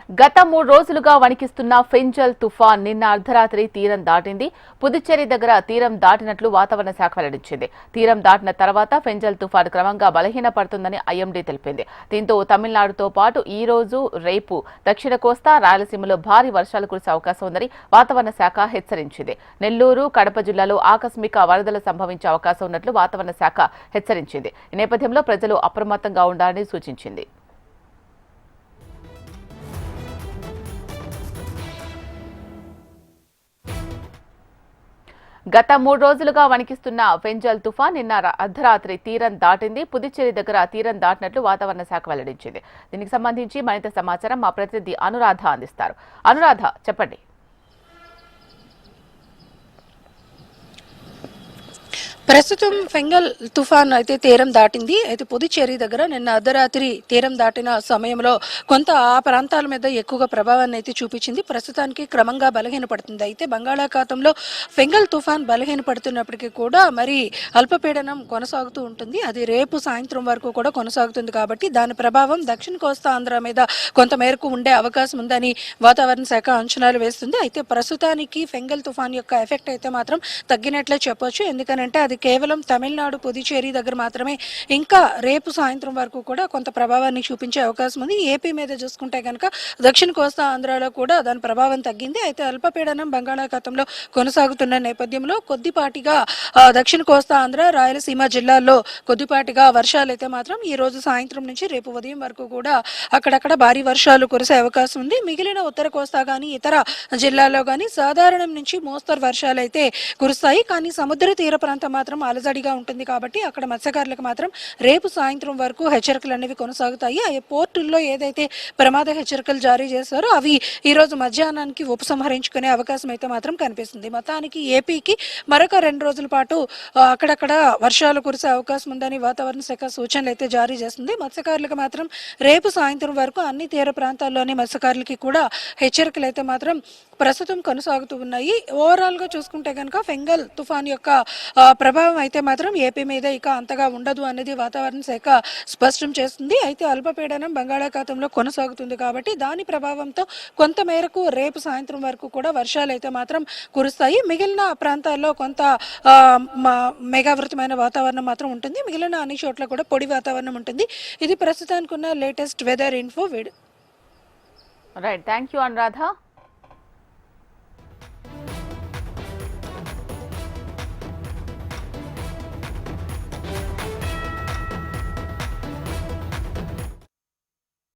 గత 3 రోజులుగా వణికిస్తున్న ఫెంజల్ తుఫాన్ నిన్న అర్ధరాత్రి తీరం దాటింది. పుదుచ్చేరి దగ్గర తీరం దాటినట్లు వాతావరణ శాఖ వెల్లడించింది. తీరం దాటిన తర్వాత ఫెంజల్ తుఫాన్ క్రమంగా బలహీనపడుతుందని ఐఎండీ తెలిపింది. దీంతో తమిళనాడుతో పాటు ఈ రోజు రేపు దక్షిణ కోస్తా రాయలసీమలో భారీ వర్షాలు కురిసే అవకాశం ఉందని వాతావరణ శాఖ హెచ్చరించింది. నెల్లూరు, కడప జిల్లాలో ఆకస్మిక వరదలు సంభవించే అవకాశం ఉన్నట్లు వాతావరణ శాఖ హెచ్చరించింది. ఈ నేపథ్యంలో ప్రజలు అప్రమత్తంగా ఉండాలని సూచించింది. గత 3 రోజులుగా వణికిస్తున్న ఫెంజల్ తుఫాన్ నిన్న అర్ధరాత్రి తీరం దాటింది. పుదుచ్చేరి దగ్గర తీరం దాటినట్లు వాతావరణ శాఖ వెల్లడించింది. దీనికి సంబంధించి మరింత సమాచారం మా ప్రతినిధి అనురాధ అందిస్తారు. అనురాధ, చెప్పండి. ప్రస్తుతం ఫెంగల్ తుఫాన్ అయితే తీరం దాటింది. అయితే పుదుచ్చేరి దగ్గర నిన్న అర్ధరాత్రి తీరం దాటిన సమయంలో కొంత ఆ ప్రాంతాల మీద ఎక్కువగా ప్రభావాన్ని అయితే చూపించింది. ప్రస్తుతానికి క్రమంగా బలహీనపడుతుంది. అయితే బంగాళాఖాతంలో ఫెంగల్ తుఫాన్ బలహీనపడుతున్నప్పటికీ కూడా మరి అల్పపీడనం కొనసాగుతూ ఉంటుంది. అది రేపు సాయంత్రం వరకు కూడా కొనసాగుతుంది. కాబట్టి దాని ప్రభావం దక్షిణ కోస్తా ఆంధ్ర మీద కొంత మేరకు ఉండే అవకాశం ఉందని వాతావరణ శాఖ అంచనాలు వేస్తుంది. అయితే ప్రస్తుతానికి ఫెంగల్ తుఫాన్ యొక్క ఎఫెక్ట్ అయితే మాత్రం తగ్గినట్లే చెప్పొచ్చు. ఎందుకంటే అది కేవలం తమిళనాడు, పుదుచ్చేరి దగ్గర మాత్రమే ఇంకా రేపు సాయంత్రం వరకు కూడా కొంత ప్రభావాన్ని చూపించే అవకాశం ఉంది. ఏపీ మీద చూసుకుంటే కనుక దక్షిణ కోస్తా ఆంధ్రాలో కూడా దాని ప్రభావం తగ్గింది. అయితే అల్పపీడనం బంగాళాఖాతంలో కొనసాగుతున్న నేపథ్యంలో కొద్దిపాటిగా దక్షిణ కోస్తా ఆంధ్ర, రాయలసీమ జిల్లాల్లో కొద్దిపాటిగా వర్షాలు అయితే మాత్రం ఈ రోజు సాయంత్రం నుంచి రేపు ఉదయం వరకు కూడా అక్కడక్కడ భారీ వర్షాలు కురిసే అవకాశం ఉంది. మిగిలిన ఉత్తర కోస్తా కానీ ఇతర జిల్లాల్లో కానీ సాధారణం నుంచి మోస్తరు వర్షాలు అయితే కురుస్తాయి. కానీ సముద్ర తీర ప్రాంతం మాత్రం అలజడిగా ఉంటుంది. కాబట్టి అక్కడ మత్స్యకారులకు మాత్రం రేపు సాయంత్రం వరకు హెచ్చరికలు అనేవి కొనసాగుతాయి. ఆ పోర్టుల్లో ఏదైతే ప్రమాద హెచ్చరికలు జారీ చేశారో అవి ఈ రోజు మధ్యాహ్నానికి ఉపసంహరించుకునే అవకాశం అయితే మాత్రం కనిపిస్తుంది. మొత్తానికి ఏపీకి మరొక 2 రోజుల పాటు అక్కడక్కడ వర్షాలు కురిసే అవకాశం ఉందని వాతావరణ శాఖ సూచనలు అయితే జారీ చేస్తుంది. మత్స్యకారులకు మాత్రం రేపు సాయంత్రం వరకు అన్ని తీర ప్రాంతాల్లోని మత్స్యకారులకి కూడా హెచ్చరికలు అయితే మాత్రం ప్రస్తుతం కొనసాగుతూ ఉన్నాయి. ఓవరాల్ గా చూసుకుంటే కనుక ఫెంగల్ తుఫాన్ యొక్క ప్రభావం అయితే మాత్రం ఏపీ మీద ఇక అంతగా ఉండదు అనేది వాతావరణ శాఖ స్పష్టం చేస్తుంది. అయితే అల్పపీడనం బంగాళాఖాతంలో కొనసాగుతుంది కాబట్టి దాని ప్రభావంతో కొంత మేరకు రేపు సాయంత్రం వరకు కూడా వర్షాలు అయితే మాత్రం కురుస్తాయి. మిగిలిన ప్రాంతాల్లో కొంత మేఘావృతమైన వాతావరణం మాత్రం ఉంటుంది. మిగిలిన అన్ని చోట్ల కూడా పొడి వాతావరణం ఉంటుంది. ఇది ప్రస్తుతానికి ఉన్న latest weather info. Right, thank you Anuradha.